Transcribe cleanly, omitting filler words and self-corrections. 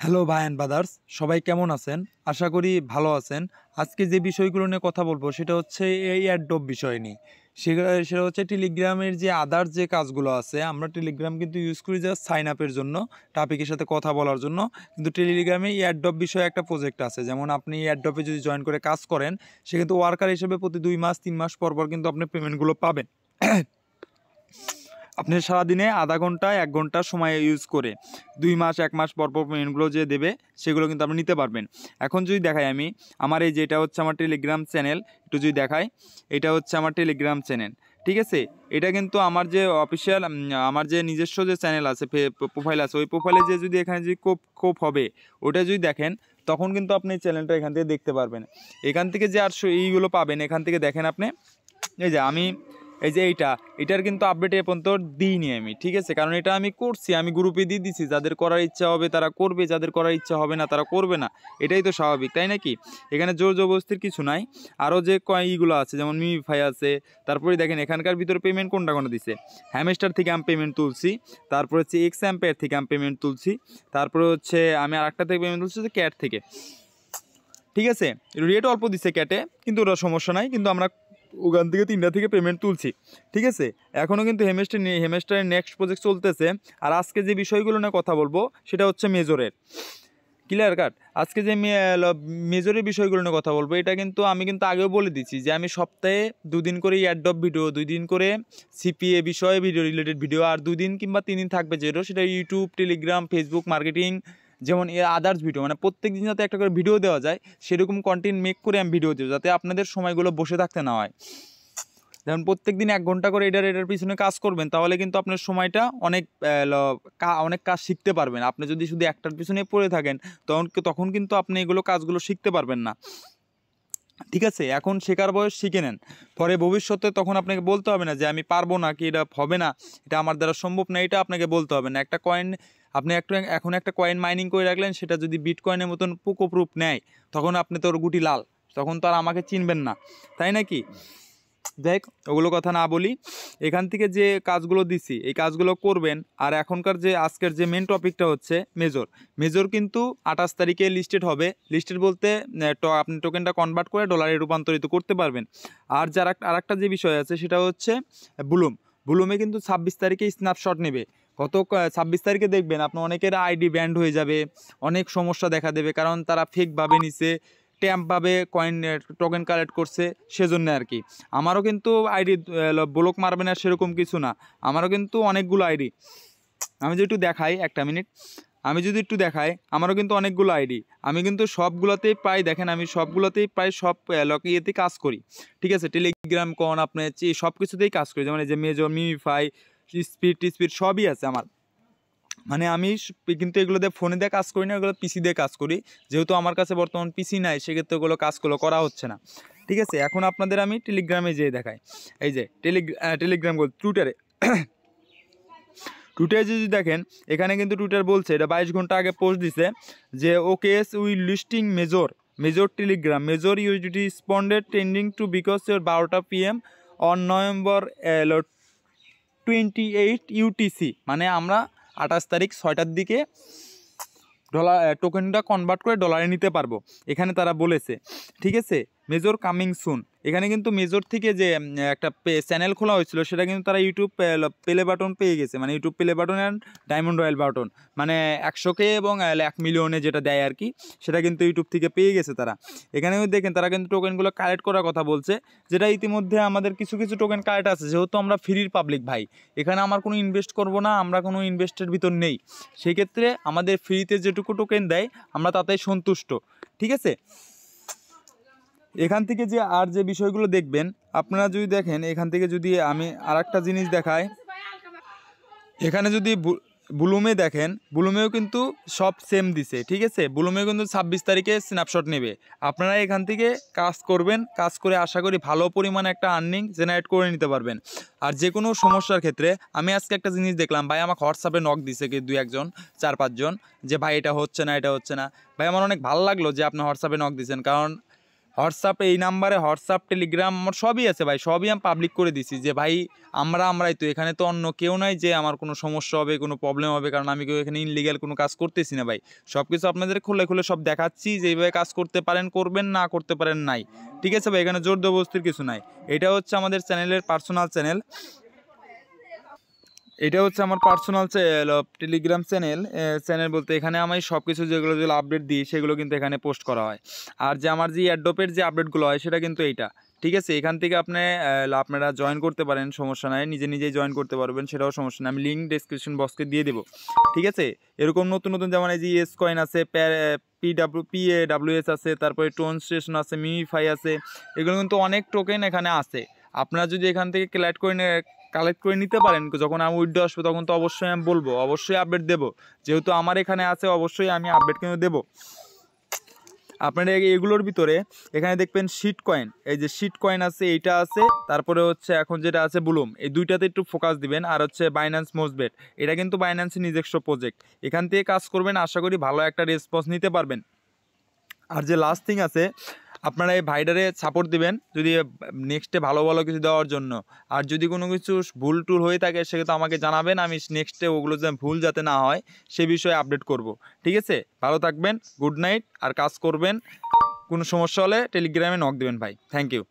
Hello ভাই and brothers, সবাই কেমন আছেন? আশা করি ভালো আছেন। আজকে যে বিষয়গুলো নিয়ে কথা বলবো সেটা হচ্ছে এই অ্যাডোব বিষয় নিয়ে। সেটা হচ্ছে টেলিগ্রামের যে আদার্স যে কাজগুলো আছে, আমরা টেলিগ্রাম কিন্তু ইউজ করি জাস্ট সাইন আপের জন্য, টপিকের সাথে কথা বলার জন্য। কিন্তু টেলিগ্রামে এই অ্যাডোব বিষয়ে একটা প্রজেক্ট আছে। যেমন আপনি এই অ্যাডোবে যদি জয়েন করে কাজ করেন, সে কিন্তু ওয়ার্কার হিসেবে প্রতি 2 মাস 3 মাস পর পর কিন্তু আপনি পেমেন্টগুলো পাবেন। আপনি সারাদিনে আধা ঘন্টা 1 ঘন্টা সময় ইউজ করে 2 মাস 1 মাস পর পর পেমেন্টগুলো যে দেবে সেগুলো কিন্তু আপনি নিতে পারবেন। এখন যদি দেখাই আমি আমার এই যেটা হচ্ছে আমার টেলিগ্রাম চ্যানেল, একটু যদি দেখাই, এটা হচ্ছে আমার টেলিগ্রাম চ্যানেল। ঠিক আছে, এটা কিন্তু আমার যে অফিসিয়াল আমার যে নিজস্ব যে চ্যানেল আছে, প্রোফাইল আছে, ওই প্রোফাইলে যে যদি এখানে যদি কোপ হবে ওটা যদি দেখেন, তখন কিন্তু আপনি চ্যানেলটা এখান থেকে দেখতে পারবেন। এখান থেকে যে আর এইগুলো পাবেন, এখান থেকে দেখেন আপনি এই যে আমি এই যে এটার কিন্তু আপডেট এ পর্যন্ত দিইনি আমি। ঠিক আছে, কারণ এটা আমি করছি, আমি গ্রুপে দিয়ে দিছি, যাদের করার ইচ্ছা হবে তারা করবে, যাদের করার ইচ্ছা হবে না তারা করবে না। এটাই তো স্বাভাবিক, তাই নাকি? এখানে জোর জবরদস্তির কিছু নাই। আরও যে ইগুলো আছে, যেমন মিমিফাই আছে, তারপরে দেখেন এখানকার ভিতরে পেমেন্ট কোনটা দিছে। হ্যামস্টার থেকে আমি পেমেন্ট তুলছি, তারপরে হচ্ছে এক্স অ্যাম্পের থেকে আমি পেমেন্ট তুলছি, তারপরে হচ্ছে আমি আরেকটা থেকে পেমেন্ট তুলছি যে ক্যাট থেকে। ঠিক আছে, রেট অল্প দিচ্ছে ক্যাটে, কিন্তু ওটা সমস্যা নাই, কিন্তু আমরা ওখান থেকে 3টা থেকে পেমেন্ট তুলছি। ঠিক আছে, এখনও কিন্তু হেমেস্টারের নেক্সট প্রজেক্ট চলতেছে। আর আজকে যে বিষয়গুলো নিয়ে কথা বলবো সেটা হচ্ছে মেজরের। ক্লিয়ার কাট, আজকে যে মেজরের বিষয়গুলো নিয়ে কথা বলবো, এটা কিন্তু আমি কিন্তু আগেও বলে দিচ্ছি যে আমি সপ্তাহে 2 দিন করে অ্যাডোব ভিডিও, 2 দিন করে সিপিএ বিষয়ে ভিডিও, রিলেটেড ভিডিও, আর 2 দিন কিংবা 3 দিন থাকবে যেটা সেটা ইউটিউব, টেলিগ্রাম, ফেসবুক মার্কেটিং, যেমন এর আদার্স ভিডিও, মানে প্রত্যেক দিন যাতে একটা করে ভিডিও দেওয়া যায় সেরকম কন্টেন্ট মেক করে আমি ভিডিও দেবো, যাতে আপনাদের সময়গুলো বসে থাকতে না হয়। যেমন প্রত্যেক দিন 1 ঘন্টা করে এটার পিছনে কাজ করবেন, তাহলে কিন্তু আপনার সময়টা অনেক কাজ শিখতে পারবেন। আপনি যদি শুধু একটার পিছনে পড়ে থাকেন, তখন কিন্তু আপনি এগুলো কাজগুলো শিখতে পারবেন না। ঠিক আছে, এখন শেখার বয়স শিখে নেন, পরে ভবিষ্যতে তখন আপনাকে বলতে হবে না যে আমি পারবো না, কি এটা হবে না, এটা আমার দ্বারা সম্ভব না, এটা আপনাকে বলতে হবে না। একটা কয়েন আপনি এখন একটা কয়েন মাইনিং করে রাখলেন, সেটা যদি বিটকয়েনের মতন প্রুফ নেয়, তখন আপনি তোর গুটি লাল, তখন তো আর আমাকে চিনবেন না, তাই নাকি? দেখ, ওগুলো কথা না বলি, এখান থেকে যে কাজগুলো দিছি এই কাজগুলো করবেন। আর এখনকার যে আজকের যে মেন টপিকটা হচ্ছে মেজর কিন্তু 28 তারিখে লিস্টেড হবে। লিস্টেড বলতে আপনি টোকেনটা কনভার্ট করে ডলারে রূপান্তরিত করতে পারবেন। আর আরেকটা যে বিষয় আছে সেটা হচ্ছে বুলুমে কিন্তু 26 তারিখে স্ন্যাপশট নেবে। 26 তারিখে দেখবেন আপনার অনেকের আইডি ব্যান্ড হয়ে যাবে, অনেক সমস্যা দেখা দেবে, কারণ তারা ফেকভাবে নিছে, ট্যাম্পভাবে টোকেন কালেক্ট করছে, সেজন্য আর কি। আমারও কিন্তু আইডি ব্লক মারবে না সেরকম কিছু না, আমারও কিন্তু অনেকগুলো আইডি। আমি যদি একটু দেখাই, একটা মিনিট, আমি যদি একটু দেখাই, আমারও কিন্তু অনেকগুলো আইডি। আমি কিন্তু সবগুলোতেই প্রায় দেখেন, আমি সবগুলোতেই প্রায় সব ইয়েতে কাজ করি। ঠিক আছে, টেলিগ্রাম আপনার সব কিছুতেই কাজ করি, যেমন এই যে মেজর, মিমিফাই, স্পিড সবই আছে আমার। মানে আমি কিন্তু এগুলোতে ফোনে দিয়ে কাজ করি না, এগুলো পিসি দিয়ে কাজ করি। যেহেতু আমার কাছে বর্তমান পিসি নাই, সেক্ষেত্রে ওগুলো কাজগুলো করা হচ্ছে না। ঠিক আছে, এখন আপনাদের আমি টেলিগ্রামে যেয়ে দেখাই। এই যে টেলিগ্রাম টুইটারে যদি দেখেন, এখানে কিন্তু টুইটার বলছে, এটা 22 ঘন্টা আগে পোস্ট দিছে যে OKX will listing major Telegram major UGT responded trending to because your 12টা PM অন নভেম্বর 28 UTC। মানে আমরা 28 তারিখ 6টার দিকে টোকেনটা কনভার্ট করে ডলারে নিতে পারবো, এখানে তারা বলেছে। ঠিক আছে, মেজর কামিং সুন। এখানে কিন্তু মেজর থেকে যে একটা চ্যানেল খোলা হয়েছিল, সেটা কিন্তু তারা ইউটিউব প্লে বাটন পেয়ে গেছে, মানে YouTube play button and diamond royal button, মানে 100K এবং 1 মিলিয়নে যেটা দেয় আর কি, সেটা কিন্তু ইউটিউব থেকে পেয়ে গেছে তারা। এখানেও দেখেন তারা কিন্তু টোকেনগুলো কালেক্ট করার কথা বলছে, যেটা ইতিমধ্যে আমাদের কিছু কিছু টোকেন কালেক্ট আছে। যেহেতু আমরা ফ্রির পাবলিক ভাই, এখানে আমার কোনো ইনভেস্ট করব না, আমরা কোনো ইনভেস্টের ভিতর নেই, সেই ক্ষেত্রে আমাদের ফ্রিতে যেটুকু টোকেন দেয় আমরা তাতেই সন্তুষ্ট। ঠিক আছে, এখান থেকে যে আর যে বিষয়গুলো দেখবেন, আপনারা যদি দেখেন, এখান থেকে যদি আমি আর একটা জিনিস দেখাই, এখানে যদি বুলুমে দেখেন, বুলুমেও কিন্তু সব সেম দিছে। ঠিক আছে, বুলুমেও কিন্তু 26 তারিখে স্ন্যাপশট নেবে। আপনারা এখান থেকে কাজ করবেন, কাজ করে আশা করি ভালো পরিমাণে একটা আর্নিং জেনারেট করে নিতে পারবেন। আর যে কোনো সমস্যার ক্ষেত্রে, আমি আজকে একটা জিনিস দেখলাম, ভাই আমাকে হোয়াটসঅ্যাপে নক দিছে কি 2-1 জন, 4-5 জন, যে ভাই এটা হচ্ছে না, এটা হচ্ছে না। ভাই আমার অনেক ভালো লাগলো যে আপনি হোয়াটসঅ্যাপে নক দিয়েছেন, কারণ হোয়াটসঅ্যাপে এই নাম্বারে হোয়াটসঅ্যাপ টেলিগ্রাম আমার সবই আছে ভাই, সবই আমি পাবলিক করে দিছি যে ভাই আমরাই তো, এখানে তো অন্য কেউ নাই যে আমার কোনো সমস্যা হবে, কোনো প্রবলেম হবে, কারণ আমি কেউ এখানে ইনলিগ্যাল কোনো কাজ করতেছি না ভাই। সব কিছু আপনাদের খুলে খুলে সব দেখাচ্ছি যে এইভাবে কাজ করতে পারেন করবেন, না করতে পারেন নাই। ঠিক আছে ভাই, এখানে জোর জবরদস্তির কিছু নাই। এটা হচ্ছে আমাদের চ্যানেলের পার্সোনাল চ্যানেল, এটা হচ্ছে আমার পার্সোনাল টেলিগ্রাম চ্যানেল বলতে এখানে আমি সব কিছু যেগুলো যেগুলো আপডেট দিই সেগুলো কিন্তু এখানে পোস্ট করা হয়। আর যে আমার যে অ্যাডোপের যে আপডেটগুলো হয় সেটা কিন্তু এইটা। ঠিক আছে, এখান থেকে আপনারা জয়েন করতে পারেন, সমস্যা নাই, নিজেই জয়েন করতে পারবেন, সেটাও সমস্যা নেই, আমি লিঙ্ক ডেসক্রিপশন বক্সকে দিয়ে দেবো। ঠিক আছে, এরকম নতুন নতুন যেমন এই যে এস কয়েন আছে, PAWS আছে, তারপরে টোন স্টেশন আছে, মিমিফাই আছে, এগুলো কিন্তু অনেক টোকেন এখানে আছে। আপনারা যদি এখান থেকে কালেক্ট করে নিতে পারেন, যখন আমি উইথড্র আসবো তখন তো অবশ্যই আমি বলবো, অবশ্যই আপডেট দেবো, যেহেতু আমার এখানে আছে অবশ্যই আমি আপডেট কিন্তু দেবো। আপনারা এগুলোর ভিতরে এখানে দেখবেন শিট কয়েন, এই যে শিট কয়েন আছে, এইটা আছে, তারপরে হচ্ছে এখন যেটা আছে বুলুম, এই দুইটাতে একটু ফোকাস দিবেন। আর হচ্ছে বাইন্যান্স মোস্টবেট, এটা কিন্তু বাইন্যান্সের নিজস্ব প্রজেক্ট, এখান থেকে কাজ করবেন, আশা করি ভালো একটা রেসপন্স নিতে পারবেন। আর যে লাস্ট থিং আছে, আপনারা এই ভাইডারে সাপোর্ট দিবেন যদি নেক্সটে ভালো ভালো কিছু দেওয়ার জন্য। আর যদি কোনো কিছু ভুল টুল হয়ে থাকে সেক্ষেত্রে আমাকে জানাবেন, আমি নেক্সটে ওগুলো যে ভুল যাতে না হয় সে বিষয়ে আপডেট করব। ঠিক আছে, ভালো থাকবেন, গুড নাইট, আর কাজ করবেন, কোনো সমস্যা হলে টেলিগ্রামে নক দেবেন ভাই। Thank you.